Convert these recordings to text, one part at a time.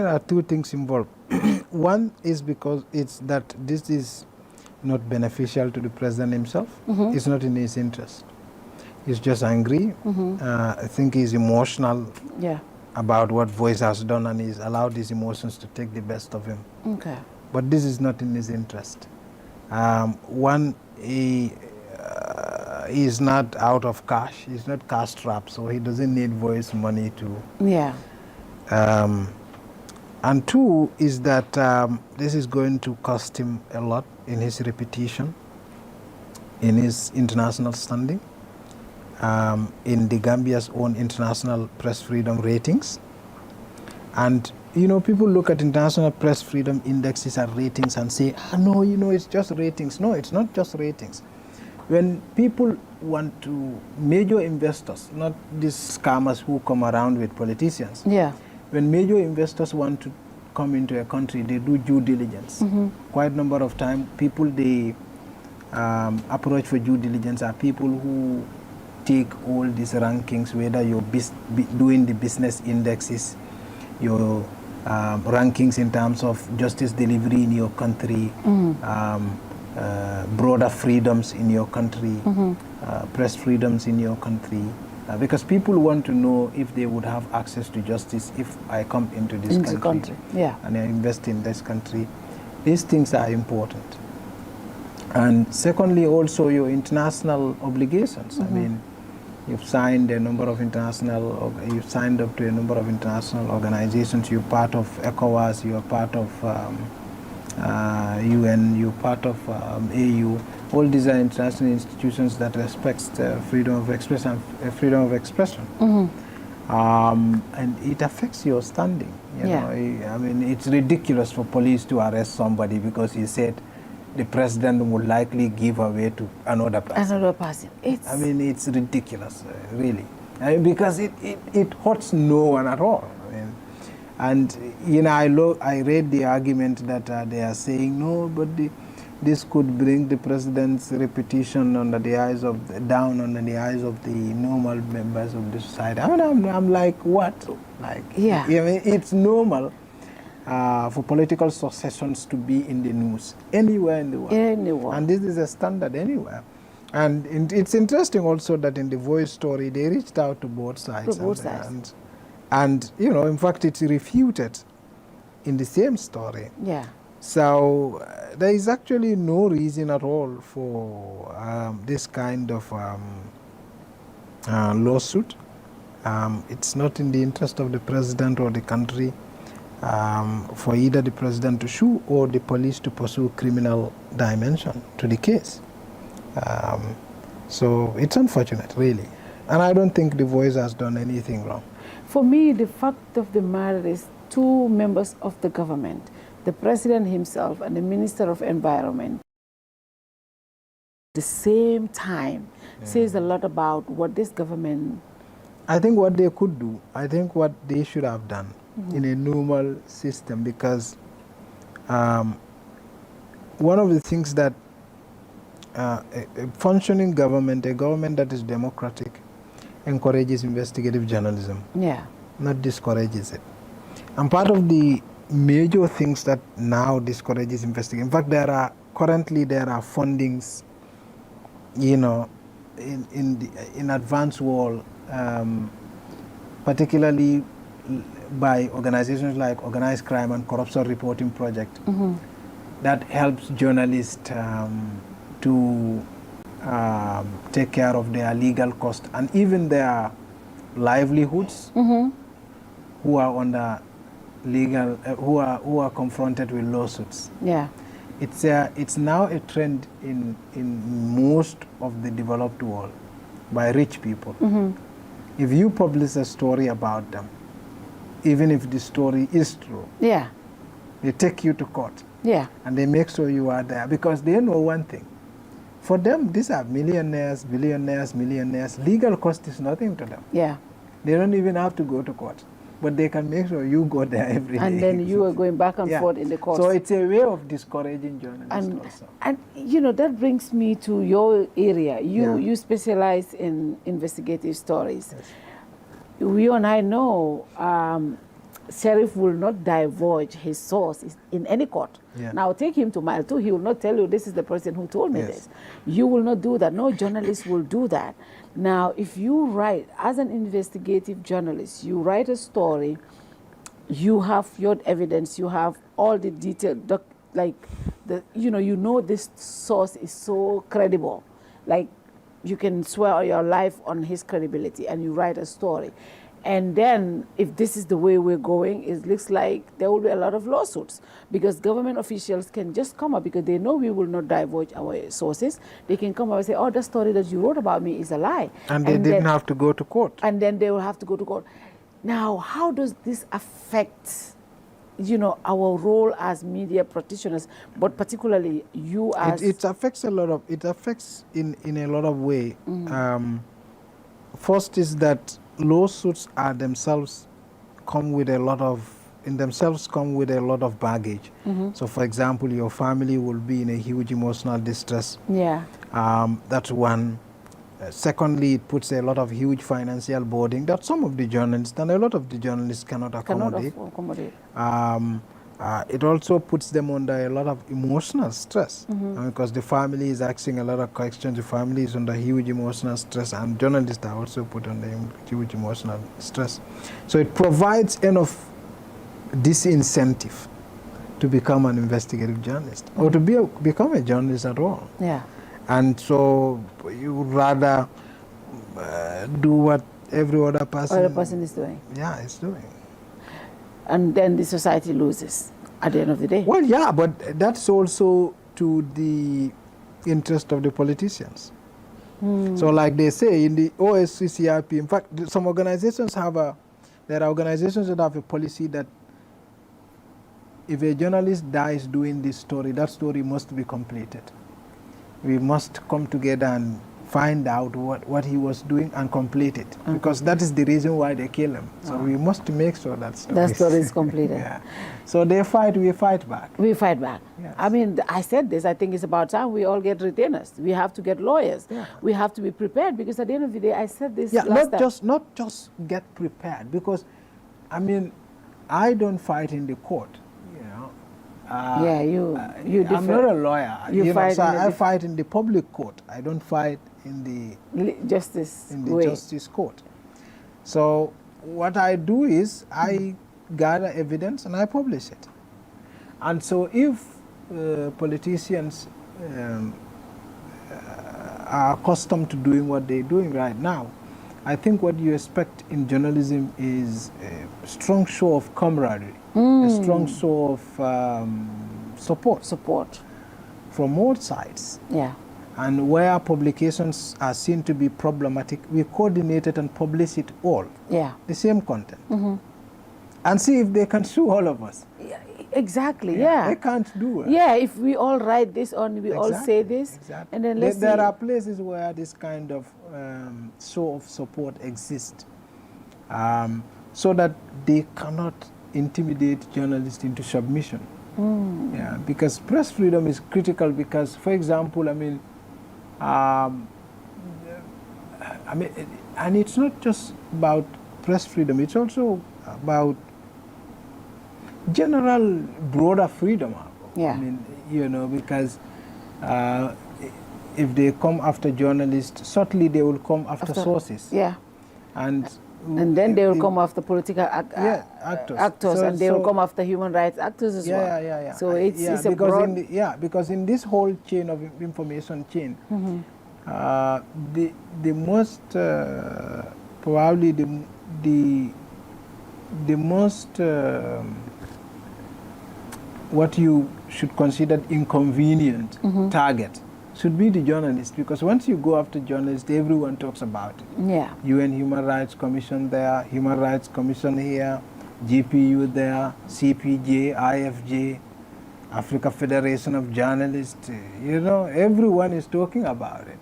there are two things involved. One is because it's that this is not beneficial to the president himself. It's not in his interest. He's just angry. I think he's emotional about what Voice has done, and he's allowed his emotions to take the best of him. Okay. But this is not in his interest. One, he is not out of cash. He's not cash strapped, so he doesn't need Voice money to. Yeah. And two is that this is going to cost him a lot in his reputation, in his international standing, in the Gambia's own international press freedom ratings. And, you know, people look at international press freedom indexes and ratings and say, no, you know, it's just ratings. No, it's not just ratings. When people want to, major investors, not these scammers who come around with politicians. Yeah. When major investors want to come into a country, they do due diligence. Quite a number of times, people they approach for due diligence are people who take all these rankings, whether you're doing the business indexes, your rankings in terms of justice delivery in your country, broader freedoms in your country, press freedoms in your country. Because people want to know if they would have access to justice if I come into this country. Yeah. And I invest in this country. These things are important. And secondly, also your international obligations. I mean, you've signed a number of you've signed up to a number of international organizations. You're part of ECOWAS, you're part of UN, you're part of AU. All these are international institutions that respect freedom of expression. And it affects your standing. You know? I mean, it's ridiculous for police to arrest somebody because he said the president would likely give away to another person. Another person. I mean, it's ridiculous, really. Because it hurts no one at all. I mean, and, you know, I read the argument that they are saying, no, but this could bring the president's reputation under the eyes of under the eyes of the normal members of the society. I mean, I'm like, what? Like, yeah. I mean, it's normal for political successions to be in the news anywhere in the world. Anywhere. And this is a standard anywhere. And it's interesting also that in the Voice story, they reached out to both sides. To both sides. And, you know, in fact, it's refuted in the same story. Yeah. So there is actually no reason at all for this kind of lawsuit. It's not in the interest of the president or the country for either the president to sue or the police to pursue criminal dimension to the case. So it's unfortunate, really. And I don't think the Voice has done anything wrong. For me, the fact of the matter is two members of the government, the president himself and the Minister of Environment, at the same time, says a lot about what this government... I think what they could do, I think what they should have done in a normal system, because one of the things that a functioning government, a government that is democratic, encourages investigative journalism, not discourages it. And part of the major things that now discourages investigation, in fact, currently there are fundings, you know, in advanced world, particularly by organizations like Organized Crime and Corruption Reporting Project, that helps journalists to take care of their legal costs and even their livelihoods, who are under legal, who are confronted with lawsuits. Yeah, it's now a trend in most of the developed world by rich people. If you publish a story about them, even if the story is true, they take you to court. And they make sure you are there because they know one thing. For them, these are millionaires, billionaires, millionaires. Legal cost is nothing to them. They don't even have to go to court. But they can make sure you go there every day. And then you are going back and forth in the court. So it's a way of discouraging journalists also. And, you know, that brings me to your area. You specialize in investigative stories. You and I know sheriff will not divulge his source in any court. Yeah. Now take him to mile 2, he will not tell you this is the person who told me Yes. this. You will not do that. No journalist will do that. Now, if you write, as an investigative journalist, you write a story, you have your evidence, you have all the detail, you know this source is so credible. Like, you can swear your life on his credibility, and you write a story. And then, if this is the way we're going, it looks like there will be a lot of lawsuits, because government officials can just come up, because they know we will not divulge our sources. They can come up and say, oh, the story that you wrote about me is a lie. And they didn't have to go to court. And then they will have to go to court. Now, how does this affect, our role as media practitioners, but particularly you as... It affects a lot of, it affects in a lot of way. First is that lawsuits are themselves come with a lot of baggage. So, for example, your family will be in a huge emotional distress. Yeah. That's one. Secondly, it puts a lot of huge financial burden that some of the journalists, and a lot of the journalists, cannot accommodate. It also puts them under a lot of emotional stress, because the family is asking a lot of questions. The family is under huge emotional stress, and journalists are also put under huge emotional stress. So it provides enough disincentive to become an investigative journalist, or to become a journalist at all. Yeah. And so you would rather do what every other person is doing. Yeah, is doing. And then the society loses at the end of the day. Well, yeah, but that's also to the interest of the politicians. So like they say in the OSCCRP, in fact, some organizations there are organizations that have a policy that if a journalist dies doing this story, that story must be completed. We must come together and find out what he was doing and complete it, because that is the reason why they kill him. So we must make sure that story is completed. Yeah. So they fight, we fight back. We fight back. Yes. I mean, I said this, I think it's about time we all get retainers. We have to get lawyers. Yeah. We have to be prepared, because at the end of the day, I said this not just get prepared, because, I mean, I don't fight in the court. You I'm not a lawyer. I fight in the public court. I don't fight in the justice court. So what I do is I gather evidence and I publish it. And so if politicians are accustomed to doing what they're doing right now, I think what you expect in journalism is a strong show of camaraderie, a strong show of support from all sides. Yeah. And where publications are seen to be problematic, we coordinate it and publish it all. Yeah. The same content. And see if they can sue all of us. Yeah, exactly, yeah. They can't do it. Yeah, if we all write this on, we all say this. Exactly. And then let's see. There are places where this kind of show of support exists, so that they cannot intimidate journalists into submission. Yeah, because press freedom is critical, because, for example, I mean, and it's not just about press freedom, it's also about general broader freedom. Yeah. I mean, because if they come after journalists, certainly they will come after sources. Yeah. And then they will come after political actors, and they will come after human rights actors as well. Yeah. So it's a broad... because in this whole chain of information chain, the most probably the most what you should consider inconvenient target should be the journalist, because once you go after journalists, everyone talks about it. Yeah. UN Human Rights Commission there, Human Rights Commission here, GPU there, CPJ, IFJ, Africa Federation of Journalists. Everyone is talking about it.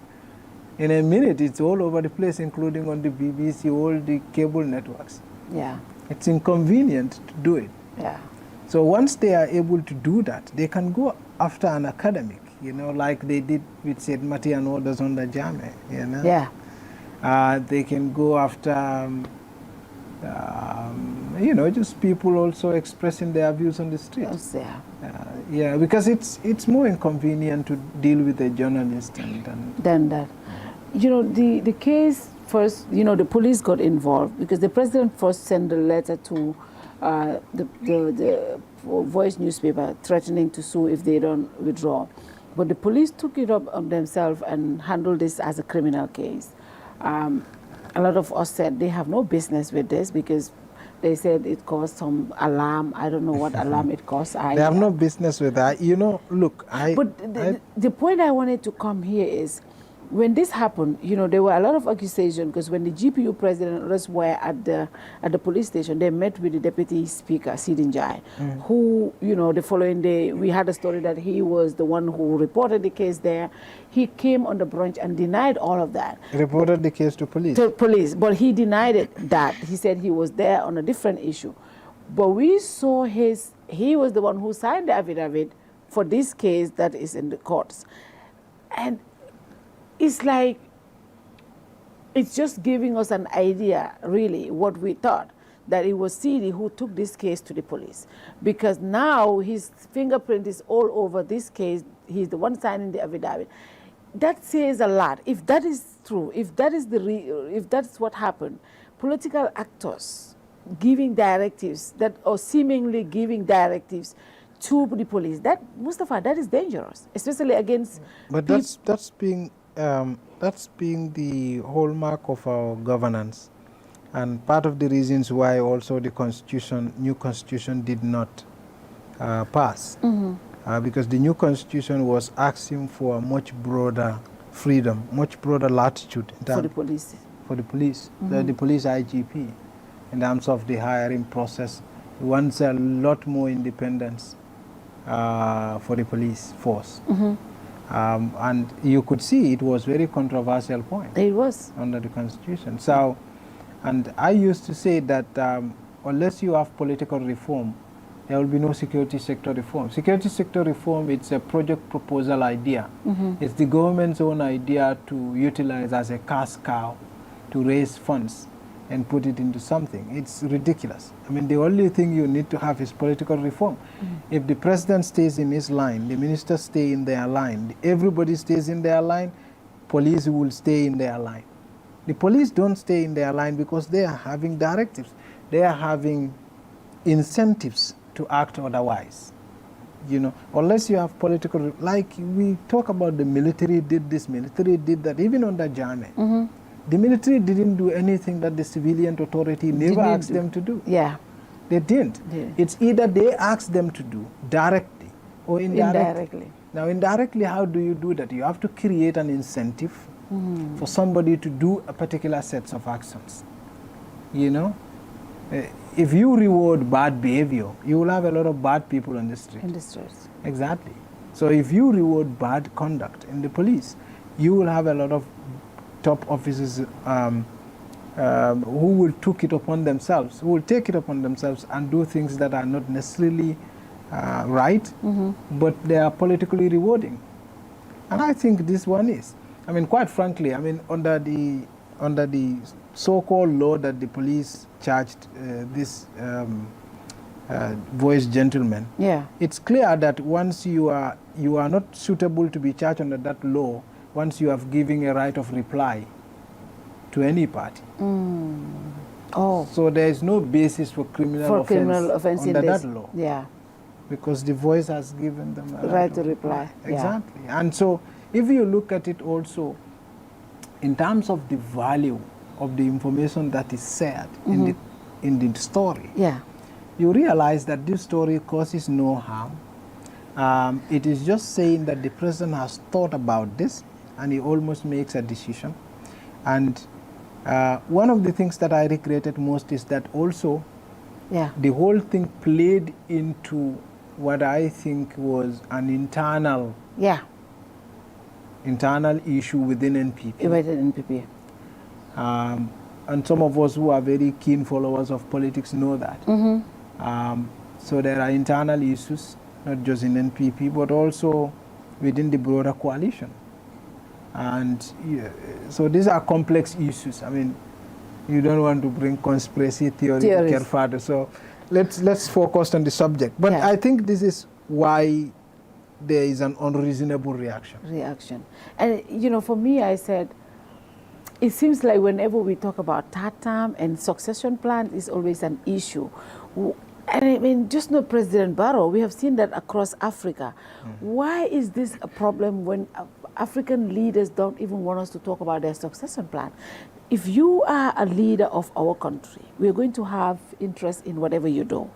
In a minute, it's all over the place, including on the BBC, all the cable networks. Yeah. It's inconvenient to do it. Yeah. So once they are able to do that, they can go after an academic, like they did with Said Mati and others under Jame, Yeah. They can go after you know, just people also expressing their views on the street. Yes, yeah. Yeah, because it's more inconvenient to deal with a journalist than that. You know, the case first, you know, the police got involved because the president first sent a letter to the Voice newspaper threatening to sue if they don't withdraw. But the police took it up on themselves and handled this as a criminal case. A lot of us said they have no business with this because they said it caused some alarm. I don't know what alarm it caused. They have no business with that. You know, look, But the point I wanted to come here is, when this happened, you know, there were a lot of accusations because when the GPU president and others were at the police station, they met with the deputy speaker, Sidinjai, who, you know, the following day, we had a story that he was the one who reported the case there. He came on the brunch and denied all of that. Reported the case to police? To police, but he denied that. He said he was there on a different issue. But we saw he was the one who signed the affidavit for this case that is in the courts. And it's like, it's just giving us an idea, really, what we thought, that it was Sidi who took this case to the police. Because now his fingerprint is all over this case. He's the one signing the affidavit. That says a lot. If that is true, if that is if that's what happened, political actors giving directives or seemingly giving directives to the police, that, Mustapha, that is dangerous, especially against. But that's being the hallmark of our governance, and part of the reasons why also the new constitution did not pass, because the new constitution was asking for a much broader freedom, much broader latitude for the police. For the police, the police IGP, in terms of the hiring process, wants a lot more independence for the police force. And you could see it was very controversial point. It was. Under the Constitution. So, and I used to say that unless you have political reform, there will be no security sector reform. Security sector reform, it's a project proposal idea. It's the government's own idea to utilize as a cash cow to raise funds and put it into something. It's ridiculous. I mean, the only thing you need to have is political reform. If the president stays in his line, the ministers stay in their line, everybody stays in their line, police will stay in their line. The police don't stay in their line because they are having directives. They are having incentives to act otherwise. You know, unless you have political, like we talk about the military did this, military did that, even under Jammeh. The military didn't do anything that the civilian authority never asked them to do. Yeah. They didn't. Yeah. It's either they asked them to do directly or indirectly. Now, indirectly, how do you do that? You have to create an incentive for somebody to do a particular set of actions. You know? If you reward bad behavior, you will have a lot of bad people on the street. In the streets. Exactly. So if you reward bad conduct in the police, you will have a lot of top officers who will take it upon themselves and do things that are not necessarily right, but they are politically rewarding. And I think this one is. I mean, quite frankly, I mean, under the so-called law that the police charged this voice gentleman, it's clear that once you are not suitable to be charged under that law, once you have given a right of reply to any party. So there is no basis for criminal offense under that law. Yeah. Because the voice has given them a right to reply. Exactly. Yeah. And so if you look at it also in terms of the value of the information that is said in the story, you realize that this story causes no harm. It is just saying that the president has thought about this and he almost makes a decision. And one of the things that I regretted most is that also the whole thing played into what I think was an internal issue within NPP. Within NPP. And some of us who are very keen followers of politics know that. So there are internal issues, not just in NPP, but also within the broader coalition. And so these are complex issues. I mean, You don't want to bring conspiracy theory to care further. So let's focus on the subject. But yeah. I think this is why there is an unreasonable reaction. And, you know, for me, I said, it seems like whenever we talk about third term and succession plan is always an issue. And I mean, just not President Barrow, we have seen that across Africa. Why is this a problem when African leaders don't even want us to talk about their succession plan? If you are a leader of our country, we're going to have interest in whatever you do.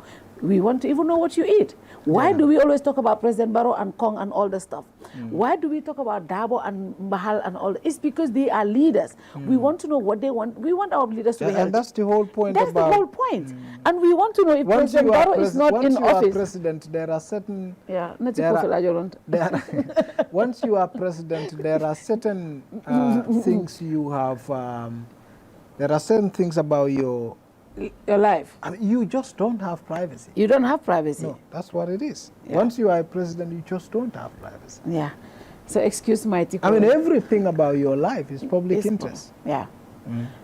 We want to even know what you eat. Why do we always talk about President Barrow and Kong and all the stuff? Why do we talk about Darboe and Mahal and all that? It's because they are leaders. We want to know what they want. We want our leaders to be healthy. And that's the whole point. That's the whole point. And we want to know if President Barrow is not in office. Once you are president, there are certain... once you are president, there are certain things you have... there are certain things about your life. I mean, you just don't have privacy. You don't have privacy. No, that's what it is. Yeah. Once you are president, you just don't have privacy. Yeah. So excuse my I mean, everything about your life is public interest. Yeah.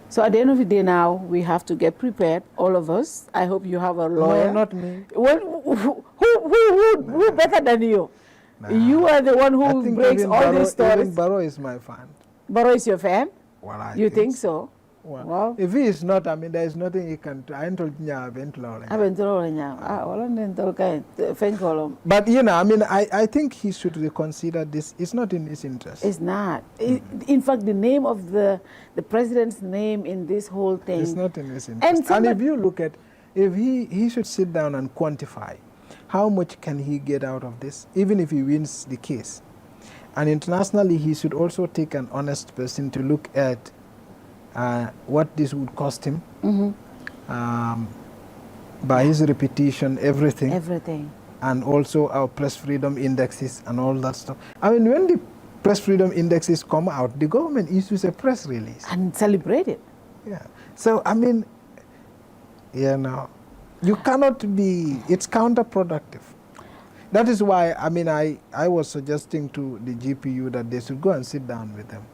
So at the end of the day now, we have to get prepared, all of us. I hope you have a lawyer. No, not me. Well, who better than you? Nah. You are the one who breaks all these stories. Even Barrow is my fan. Barrow is your fan? Well, you think so? Well, if he is not, I mean, there is nothing he can do. But, you know, I mean, I think he should reconsider this. It's not in his interest. It's not. In fact, the name of the president's name in this whole thing. It's not in his interest. And if you look at, if he should sit down and quantify how much can he get out of this, even if he wins the case. And internationally, he should also take an honest person to look at what this would cost him, by his reputation, everything, and also our press freedom indexes and all that stuff. I mean, when the press freedom indexes come out, the government issues a press release and celebrate it. Yeah. So I mean, you know, you cannot be. It's counterproductive. That is why, I mean, I was suggesting to the GPU that they should go and sit down with them.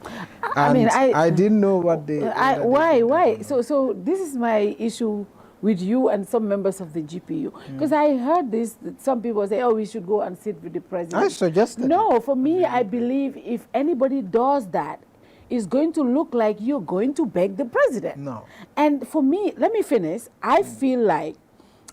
And I didn't know what they... Why? So this is my issue with you and some members of the GPU. Because I heard this, some people say, oh, we should go and sit with the president. I suggested No, for me, I believe if anybody does that, it's going to look like you're going to beg the president. No. And for me, let me finish. I feel like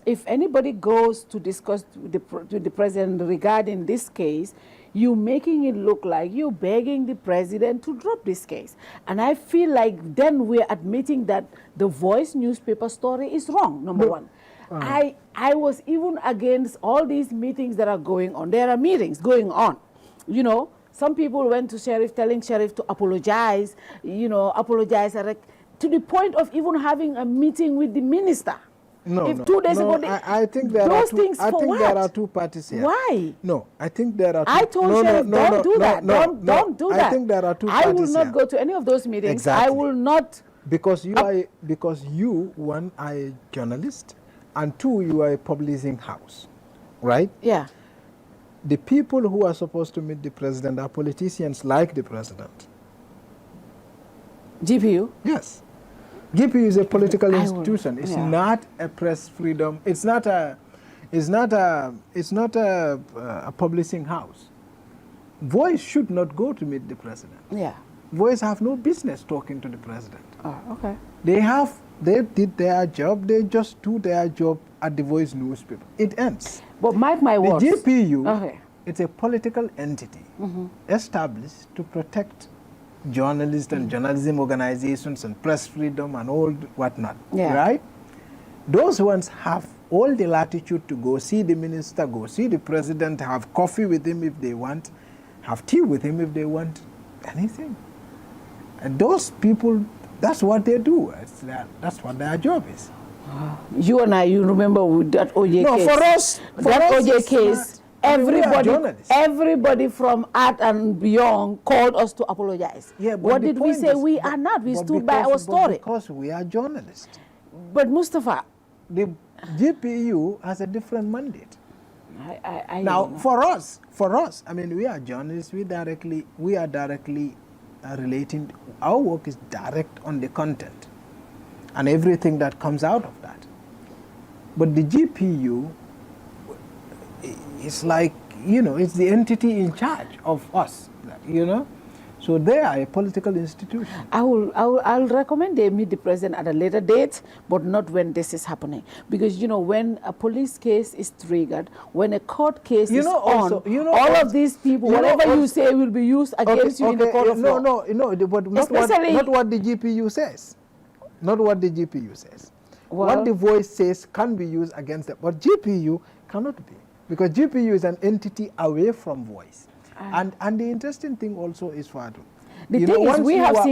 if anybody goes to discuss with the president regarding this case, you're making it look like you're begging the president to drop this case. And I feel like then we're admitting that the Voice newspaper story is wrong, number one. I was even against all these meetings that are going on. There are meetings going on. You know, some people went to Sheriff, telling Sheriff to apologize, you know, apologize to the point of even having a meeting with the minister. No, if 2 days ago, I think there are two. I think there are two parties here. Why? No, I think there are. I told Sheriff, don't do that. Don't do that. I think there are two parties. I will not go to any of those meetings. Exactly. I will not. Because you one are a journalist, and two, you are a publishing house, right? Yeah. The people who are supposed to meet the president are politicians like the president. GPU? Yes. GPU is a political institution. It's not a press freedom. It's not a publishing house. Voice should not go to meet the president. Yeah. Voice have no business talking to the president. Oh, okay. They did their job. They just do their job at the Voice newspaper. It ends. But mark my words. The GPU, it's a political entity established to protect journalists and journalism organizations and press freedom and all whatnot, right? Those ones have all the latitude to go see the minister, go see the president, have coffee with him if they want, have tea with him if they want, anything. And those people, that's what they do. That's what their job is. You and I, you remember with that OJ case? No, for us, OJ case. Everybody from Art and Beyond called us to apologize. Yeah, what did we say? We are not. We stood by our story. Because we are journalists. But Mustapha, the GPU has a different mandate. Now, for us, I mean, we are journalists. We are directly relating. Our work is direct on the content. and everything that comes out of that. But the GPU is like, it's the entity in charge of us, So they are a political institution. I'll recommend they meet the president at a later date, but not when this is happening. Because, when a police case is triggered, when a court case is on, all of these people, whatever you say will be used against you in the court of law. No, but not what the GPU says. Not what the GPU says. Well, what the voice says can be used against them, but GPU cannot be. Because GPU is an entity away from voice. And the interesting thing also is, Fatu, the thing is,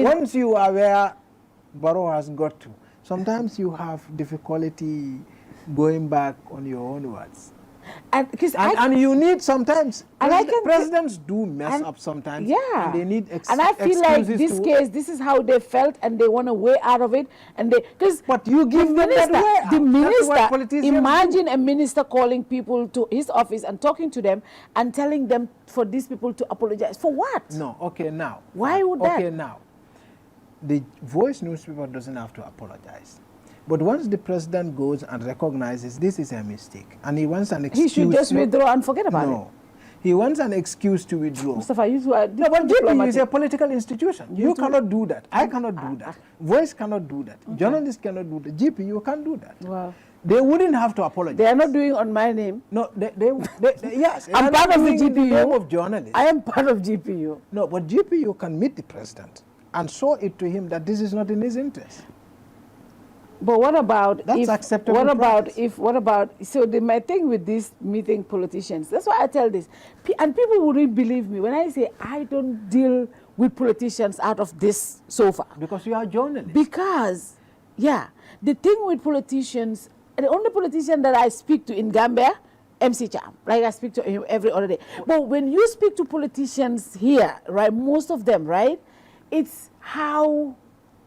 once you are where Barrow has got to, sometimes you have difficulty going back on your own words. And you need sometimes, presidents do mess up sometimes. Yeah. And they need and I feel like this case, this is how they felt, and they want a way out of it. And but you give them that way out. The minister, imagine a minister calling people to his office and talking to them and telling them for these people to apologize. For what? No, okay, now. Why would that? Okay, now. The Voice newspaper doesn't have to apologize. But once the president goes and recognizes this is a mistake, and he wants an excuse... He should just withdraw and forget about it. No. He wants an excuse to withdraw. Mustapha, you are but GPU is a political institution. You cannot do that. I cannot do that. Voice cannot do that. Okay. Journalists cannot do that. GPU can't do that. Wow. They wouldn't have to apologize. They are not doing on my name. No, yes. I'm part of the GPU. In the name of journalists. I am part of GPU. No, but GPU can meet the president and show it to him that this is not in his interest. But what about that's acceptable? So my thing with this meeting politicians, that's why I tell this, and people wouldn't believe me when I say I don't deal with politicians out of this so far. Because you are journalists. Because, yeah, the thing with politicians, the only politician that I speak to in Gambia, MC Cham, like I speak to him every other day. But when you speak to politicians here, right, most of them, right, it's how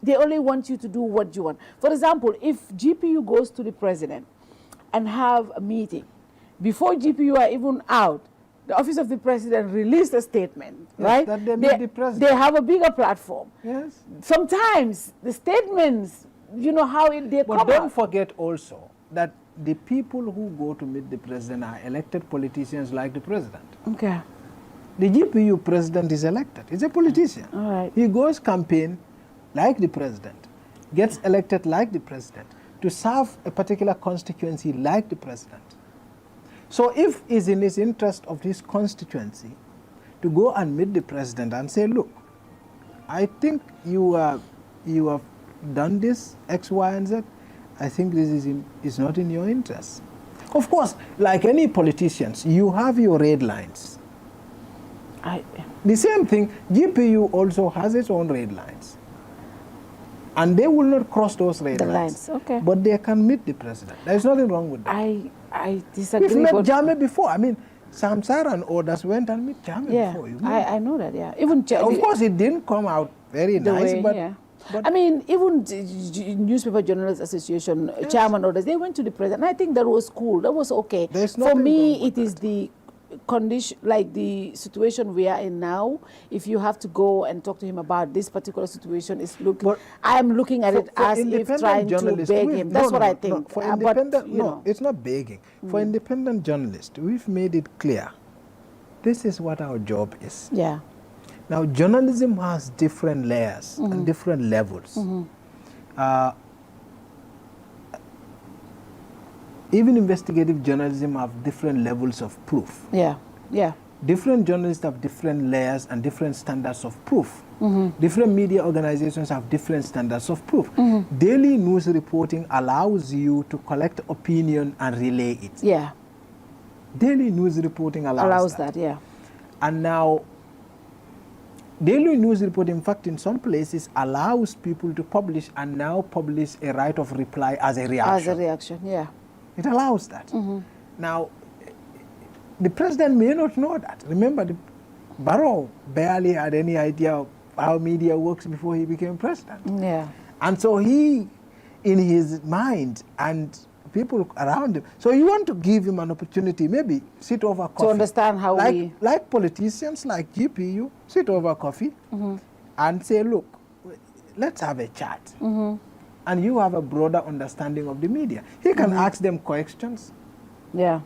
they only want you to do what you want. For example, if GPU goes to the president and have a meeting, before GPU are even out, the office of the president released a statement, yes, right? That they meet the president. They have a bigger platform. Yes. Sometimes the statements, how they come out. But don't forget also that the people who go to meet the president are elected politicians like the president. Okay. The GPU president is elected. He's a politician. All right. He goes campaign like the president, gets elected like the president, to serve a particular constituency like the president. So if it's in his interest of his constituency to go and meet the president and say, look, I think you have done this, X, Y, and Z. I think this is not in your interest. Of course, like any politicians, you have your red lines. The same thing, GPU also has its own red lines. And they will not cross those red lines. Okay. But they can meet the president. There's nothing wrong with that. I disagree. We've met Jame before. I mean, Samsara and others went and met Jame before. You know? I know that, yeah. Even of course, it didn't come out very nice, but I mean, even Newspaper Journalists Association, chairman orders, they went to the president. I think that was cool. That was okay. For me, it is the condition, like the situation we are in now. If you have to go and talk to him about this particular situation, I am looking at it as if trying to beg him. That's what I think. For independent, it's not begging. For independent journalists, we've made it clear. This is what our job is. Yeah. Now, journalism has different layers and different levels. Even investigative journalism have different levels of proof. Yeah, yeah. Different journalists have different layers and different standards of proof. Different media organizations have different standards of proof. Daily news reporting allows you to collect opinion and relay it. Yeah. Daily news reporting allows that. Yeah. And now, daily news reporting, in fact, in some places, allows people to publish and now publish a right of reply as a reaction. As a reaction, yeah. It allows that. Now, the president may not know that. Remember, Barrow barely had any idea of how media works before he became president. Yeah. And so he, in his mind, and people around him, so you want to give him an opportunity, maybe sit over coffee. To understand how like politicians, like GPU, sit over coffee and say, look, let's have a chat. and you have a broader understanding of the media. He can ask them questions. Yeah.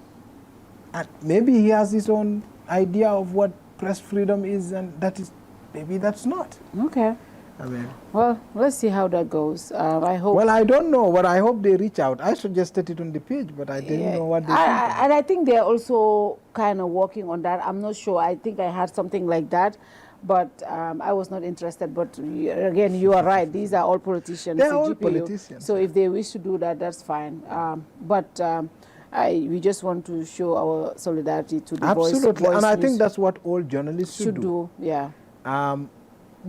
And maybe he has his own idea of what press freedom is, and maybe that's not. Okay. I mean, well, let's see how that goes. I hope. Well, I don't know, but I hope they reach out. I suggested it on the page, but I didn't know what they think. And I think they're also kind of working on that. I'm not sure. I think I had something like that, but I was not interested. But again, you are right. These are all politicians. They're all politicians. So if they wish to do that, that's fine. We just want to show our solidarity to the Absolutely, voice and I news think that's what all journalists should do. Yeah.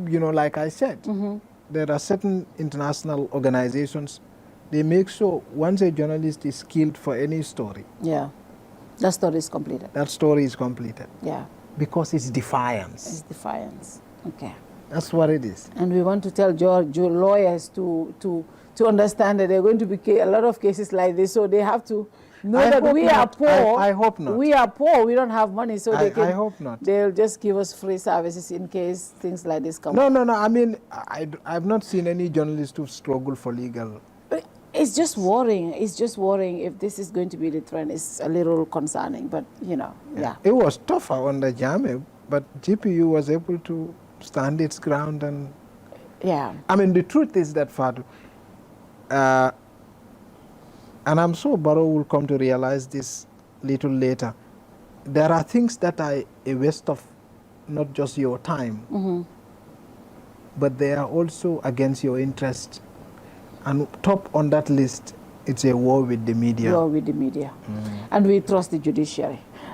You know, like I said, there are certain international organizations. They make sure once a journalist is killed for any story, yeah, that story is completed. That story is completed. Yeah. Because it's defiance. It's defiance. Okay. That's what it is. And we want to tell lawyers to understand that there are going to be a lot of cases like this, so they have to know that we are poor. I hope not. We are poor. We don't have money, so they can. I hope not. They'll just give us free services in case things like this come. No. I mean, I've not seen any journalist who struggle for legal. It's just worrying. It's just worrying if this is going to be the trend. It's a little concerning, but yeah. It was tougher under Jammeh, but GPU was able to stand its ground and. Yeah. I mean, the truth is that, Fadu, and I'm sure Barrow will come to realize this little later, there are things that are a waste of not just your time, but they are also against your interest. And top on that list, it's a war with the media. War with the media. And we trust the judiciary.